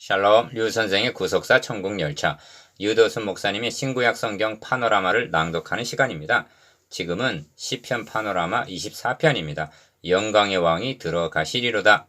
샬롬, 류 선생의 구속사 천국열차, 유도순 목사님의 신구약 성경 파노라마를 낭독하는 시간입니다. 지금은 시편 파노라마 24편입니다. 영광의 왕이 들어가시리로다.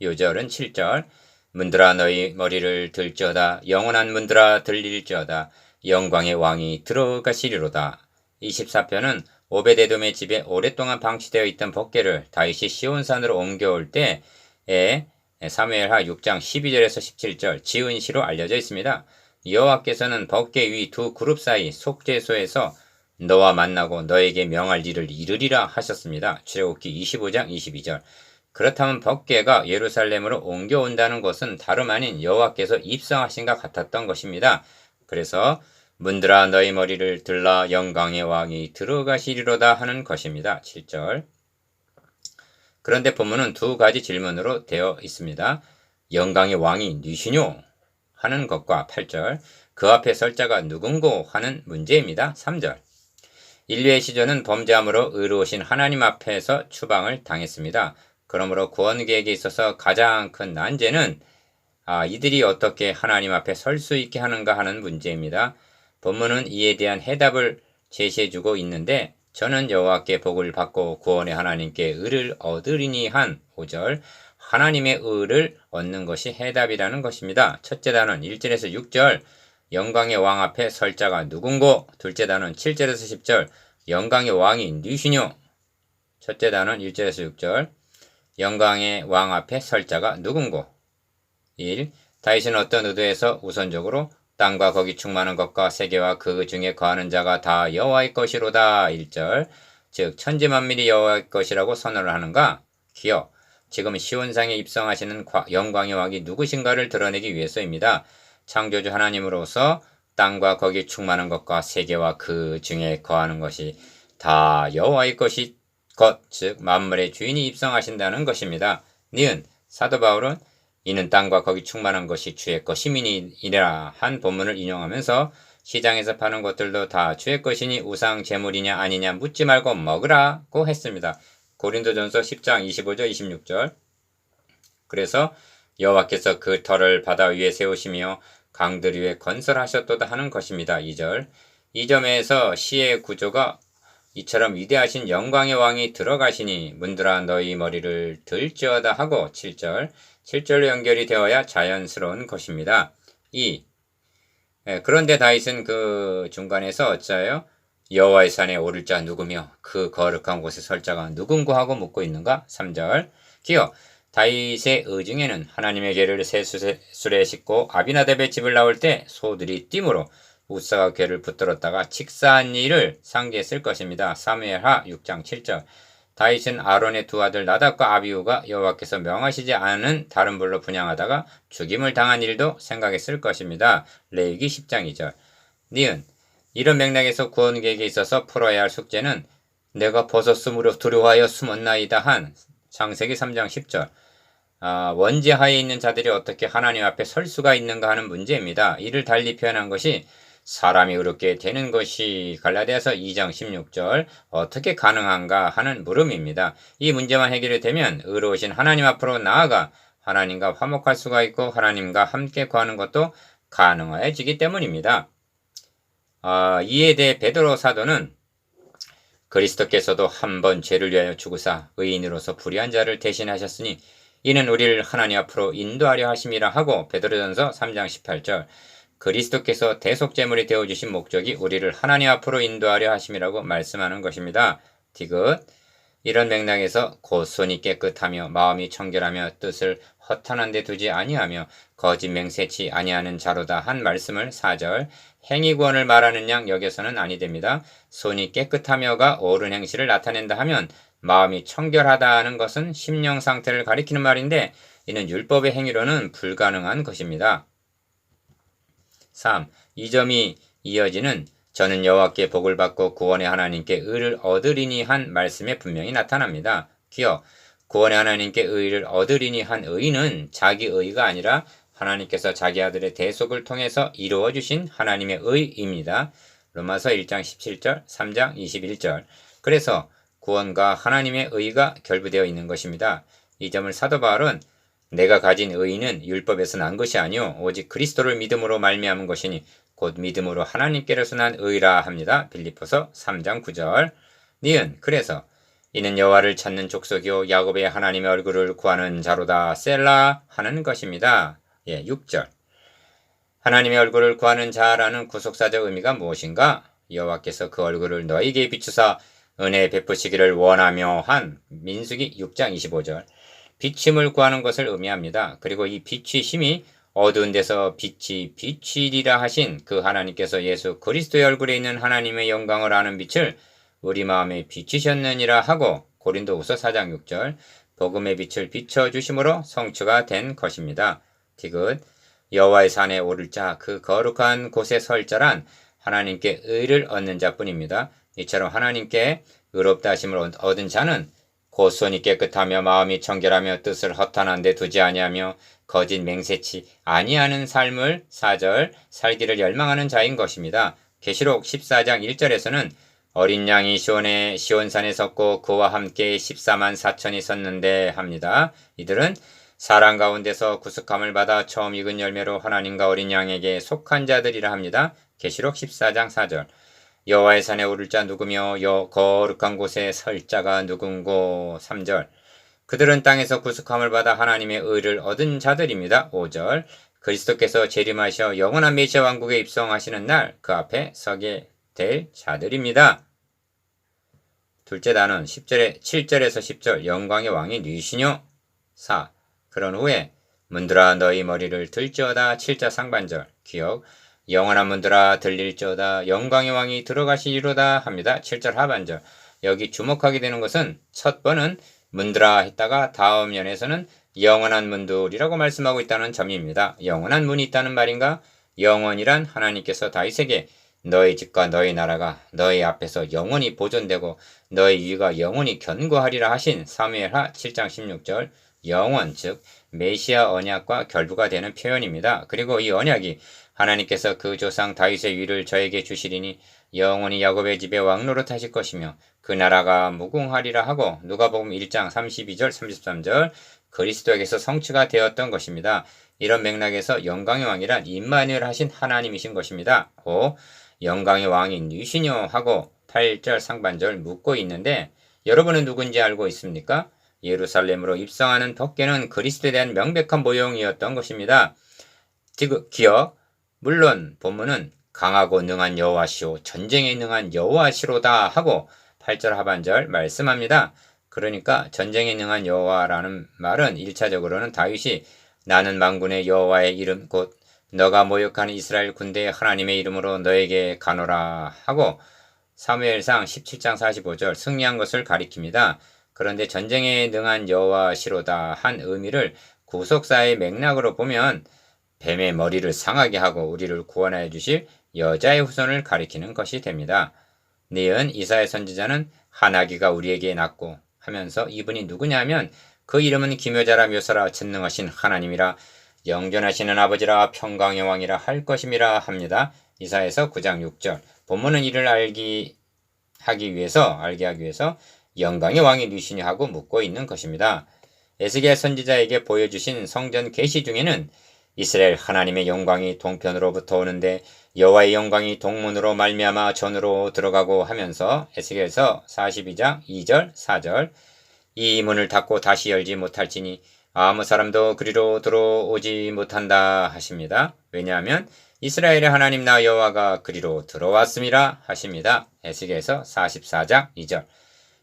요절은 7절. 문들아 너희 머리를 들지어다. 영원한 문들아 들릴지어다. 영광의 왕이 들어가시리로다. 24편은 오베데돔의 집에 오랫동안 방치되어 있던 법궤를 다윗이 시온산으로 옮겨올 때에 사무엘하 6장 12절에서 17절 지은 시로 알려져 있습니다. 여호와께서는 법궤 위 두 그룹 사이 속죄소에서 너와 만나고 너에게 명할 일을 이르리라 하셨습니다. 출애굽기 25장 22절. 그렇다면 법궤가 예루살렘으로 옮겨온다는 것은 다름 아닌 여호와께서 입성하신 것 같았던 것입니다. 그래서 문들아 너희 머리를 들라 영광의 왕이 들어가시리로다 하는 것입니다. 7절. 그런데 본문은 두 가지 질문으로 되어 있습니다. 영광의 왕이 누시뇨? 하는 것과 8절, 그 앞에 설 자가 누군고? 하는 문제입니다. 3절. 인류의 시조는 범죄함으로 의로우신 하나님 앞에서 추방을 당했습니다. 그러므로 구원계획에 있어서 가장 큰 난제는 이들이 어떻게 하나님 앞에 설 수 있게 하는가 하는 문제입니다. 본문은 이에 대한 해답을 제시해주고 있는데 저는 여호와께 복을 받고 구원의 하나님께 의를 얻으리니 한 5절 하나님의 의를 얻는 것이 해답이라는 것입니다. 첫째 단원 1절에서 6절 영광의 왕 앞에 설 자가 누군고? 둘째 단원 7절에서 10절 영광의 왕이 누시뇨? 첫째 단원 1절에서 6절 영광의 왕 앞에 설 자가 누군고? 1. 다윗은 어떤 의도에서 우선적으로 땅과 거기 충만한 것과 세계와 그 중에 거하는 자가 다 여호와의 것이로다. 1절. 즉 천지만민이 여호와의 것이라고 선언을 하는가? 기여. 지금 시온상에 입성하시는 영광의 왕이 누구신가를 드러내기 위해서입니다. 창조주 하나님으로서 땅과 거기 충만한 것과 세계와 그 중에 거하는 것이 다 여호와의 것이 즉 만물의 주인이 입성하신다는 것입니다. 니은 사도 바울은 이는 땅과 거기 충만한 것이 주의 것이니라 한 본문을 인용하면서 시장에서 파는 것들도 다 주의 것이니 우상 제물이냐 아니냐 묻지 말고 먹으라고 했습니다. 고린도전서 10장 25절 26절. 그래서 여호와께서 그 터를 바다 위에 세우시며 강들 위에 건설하셨도다 하는 것입니다. 2절. 이 점에서 시의 구조가 이처럼 위대하신 영광의 왕이 들어가시니 문들아 너희 머리를 들지어다 하고 7절. 7절로 연결이 되어야 자연스러운 것입니다. 2. 그런데 다윗은 그 중간에서 어찌하여 여호와의 산에 오를 자 누구며 그 거룩한 곳에 설 자가 누군고 하고 묻고 있는가? 3절. 기어 다윗의 의중에는 하나님의 궤를 새 수레에 싣고 아비나답의 집을 나올 때 소들이 띠므로 우사가 궤를 붙들었다가 직사한 일을 상기했을 것입니다. 사무엘하 6장 7절. 다윗은 아론의 두 아들 나답과 아비후가 여호와께서 명하시지 않은 다른 불로 분향하다가 죽임을 당한 일도 생각했을 것입니다. 레위기 10장 2절. 니은 이런 맥락에서 구원 계획에 있어서 풀어야 할 숙제는 내가 벗었으므로 두려워하여 숨었나이다 한 창세기 3장 10절. 원죄하에 있는 자들이 어떻게 하나님 앞에 설 수가 있는가 하는 문제입니다. 이를 달리 표현한 것이 사람이 의롭게 되는 것이 갈라디아서 2장 16절 어떻게 가능한가 하는 물음입니다. 이 문제만 해결이 되면 의로우신 하나님 앞으로 나아가 하나님과 화목할 수가 있고 하나님과 함께 거하는 것도 가능해지기 때문입니다. 이에 대해 베드로 사도는 그리스도께서도 한 번 죄를 위하여 죽으사 의인으로서 불의한 자를 대신하셨으니 이는 우리를 하나님 앞으로 인도하려 하심이라 하고 베드로전서 3장 18절 그리스도께서 대속제물이 되어주신 목적이 우리를 하나님 앞으로 인도하려 하심이라고 말씀하는 것입니다. 디귿 이런 맥락에서 곧 손이 깨끗하며 마음이 청결하며 뜻을 허탄한 데 두지 아니하며 거짓 맹세치 아니하는 자로다 한 말씀을 4절 행위구원을 말하는 양 여기서는 아니됩니다. 손이 깨끗하며가 옳은 행실을 나타낸다 하면 마음이 청결하다는 것은 심령 상태를 가리키는 말인데 이는 율법의 행위로는 불가능한 것입니다. 3. 이 점이 이어지는 저는 여호와께 복을 받고 구원의 하나님께 의를 얻으리니 한 말씀에 분명히 나타납니다. 기어 구원의 하나님께 의를 얻으리니 한 의는 자기 의가 아니라 하나님께서 자기 아들의 대속을 통해서 이루어 주신 하나님의 의입니다. 로마서 1장 17절 3장 21절. 그래서 구원과 하나님의 의가 결부되어 있는 것입니다. 이 점을 사도 바울은 내가 가진 의의는 율법에서 난 것이 아니요 오직 그리스도를 믿음으로 말미암은 것이니 곧 믿음으로 하나님께로서 난 의라 합니다. 빌립보서 3장 9절. 니은 그래서 이는 여호와를 찾는 족속이요 야곱의 하나님의 얼굴을 구하는 자로다 셀라 하는 것입니다. 6절. 하나님의 얼굴을 구하는 자라는 구속사적 의미가 무엇인가? 여호와께서 그 얼굴을 너희에게 비추사 은혜 베푸시기를 원하며 한 민수기 6장 25절. 비침을 구하는 것을 의미합니다. 그리고 이 비치심이 어두운 데서 빛이 비치리라 하신 그 하나님께서 예수 그리스도의 얼굴에 있는 하나님의 영광을 아는 빛을 우리 마음에 비치셨느니라 하고 고린도후서 4장 6절 복음의 빛을 비춰주심으로 성취가 된 것입니다. 디귿 여호와의 산에 오를 자 그 거룩한 곳에 설 자란 하나님께 의를 얻는 자뿐입니다. 이처럼 하나님께 의롭다 하심을 얻은 자는 곧 손이 깨끗하며 마음이 청결하며 뜻을 허탄한 데 두지 아니하며 거짓 맹세치 아니하는 삶을 4절 살기를 열망하는 자인 것입니다. 계시록 14장 1절에서는 어린 양이 시온산에 섰고 그와 함께 14만 4천이 섰는데 합니다. 이들은 사랑 가운데서 구속함을 받아 처음 익은 열매로 하나님과 어린 양에게 속한 자들이라 합니다. 계시록 14장 4절 여호와의 산에 오를 자 누구며 거룩한 곳에 설 자가 누군고 3절 그들은 땅에서 구속함을 받아 하나님의 의를 얻은 자들입니다. 5절 그리스도께서 재림하셔 영원한 메시아 왕국에 입성하시는 날 그 앞에 서게 될 자들입니다. 둘째 단은 7절에서 10절 영광의 왕이 누이시뇨 4. 그런 후에 문들아 너희 머리를 들지어다 7자 상반절 기억 영원한 문들아 들릴지어다 영광의 왕이 들어가시리로다 합니다. 7절 하반절 여기 주목하게 되는 것은 첫 번은 문들아 했다가 다음 연에서는 영원한 문들이라고 말씀하고 있다는 점입니다. 영원한 문이 있다는 말인가? 영원이란 하나님께서 다윗에게 너희 집과 너희 나라가 너희 앞에서 영원히 보존되고 너희 위가 영원히 견고하리라 하신 사무엘하 7장 16절 영원 즉 메시아 언약과 결부가 되는 표현입니다. 그리고 이 언약이 하나님께서 그 조상 다윗의 위를 저에게 주시리니 영원히 야곱의 집에 왕노릇 하실 것이며 그 나라가 무궁하리라 하고 누가복음 1장 32절 33절 그리스도에게서 성취가 되었던 것입니다. 이런 맥락에서 영광의 왕이란 임마누엘 하신 하나님이신 것입니다. 5. 영광의 왕이 누구시뇨 하고 8절 상반절 묻고 있는데 여러분은 누군지 알고 있습니까? 예루살렘으로 입성하는 덕계는 그리스도에 대한 명백한 모형이었던 것입니다. 기억 물론 본문은 강하고 능한 여호와시오 전쟁에 능한 여호와시로다 하고 8절 하반절 말씀합니다. 그러니까 전쟁에 능한 여호와라는 말은 1차적으로는 다윗이 나는 만군의 여호와의 이름 곧 너가 모욕하는 이스라엘 군대의 하나님의 이름으로 너에게 가노라 하고 사무엘상 17장 45절 승리한 것을 가리킵니다. 그런데 전쟁에 능한 여호와시로다 한 의미를 구속사의 맥락으로 보면 뱀의 머리를 상하게 하고 우리를 구원하여 주실 여자의 후손을 가리키는 것이 됩니다. 니은 이사야 선지자는 하나기가 우리에게 낳고 하면서 이분이 누구냐면 그 이름은 기묘자라 묘사라 전능하신 하나님이라 영존하시는 아버지라 평강의 왕이라 할 것임이라 합니다. 이사야서 9장 6절 본문은 이를 알게 하기 위해서 영광의 왕이 누구시냐 하고 묻고 있는 것입니다. 에스겔 선지자에게 보여주신 성전 계시 중에는 이스라엘 하나님의 영광이 동편으로부터 오는데 여호와의 영광이 동문으로 말미암아 전으로 들어가고 하면서 에스겔서 42장 2절 4절 이 문을 닫고 다시 열지 못할지니 아무 사람도 그리로 들어오지 못한다 하십니다. 왜냐하면 이스라엘의 하나님 나 여호와가 그리로 들어왔음이라 하십니다. 에스겔서 44장 2절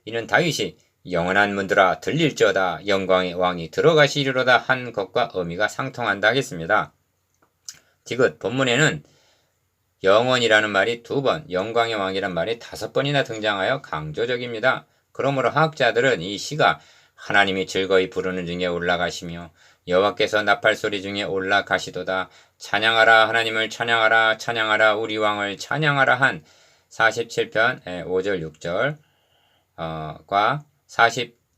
이는 다윗이 영원한 문들아 들릴지어다 영광의 왕이 들어가시리로다 한 것과 의미가 상통한다 하겠습니다. 디귿 본문에는 영원이라는 말이 2번, 영광의 왕이란 말이 5번이나 등장하여 강조적입니다. 그러므로 학자들은 이 시가 하나님이 즐거이 부르는 중에 올라가시며 여호와께서 나팔소리 중에 올라가시도다 찬양하라 하나님을 찬양하라 찬양하라 우리 왕을 찬양하라 한 47편 5절 6절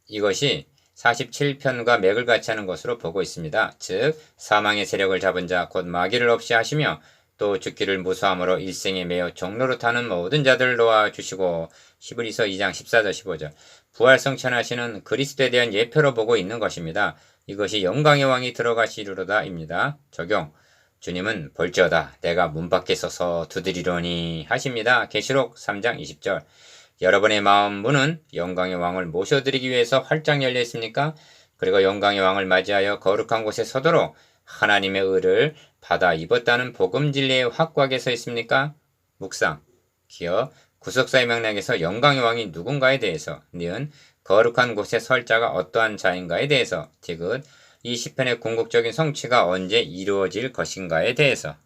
이것이 47편과 맥을 같이 하는 것으로 보고 있습니다. 즉 사망의 세력을 잡은 자 곧 마귀를 없이 하시며 또 죽기를 무수함으로 일생에 매여 종로로 타는 모든 자들 놓아주시고 히브리서 2장 14절 15절 부활 성천하시는 그리스도에 대한 예표로 보고 있는 것입니다. 이것이 영광의 왕이 들어가시리로다입니다. 적용. 주님은 볼지어다 내가 문 밖에 서서 두드리려니 하십니다. 계시록 3장 20절. 여러분의 마음 문은 영광의 왕을 모셔드리기 위해서 활짝 열려 있습니까? 그리고 영광의 왕을 맞이하여 거룩한 곳에 서도록 하나님의 의를 받아 입었다는 복음 진리에 확고하게 서 있습니까? 묵상. 기어 구속사의 맥락에서 영광의 왕이 누군가에 대해서, 니은 거룩한 곳에 설 자가 어떠한 자인가에 대해서, 디귿 이 시편의 궁극적인 성취가 언제 이루어질 것인가에 대해서.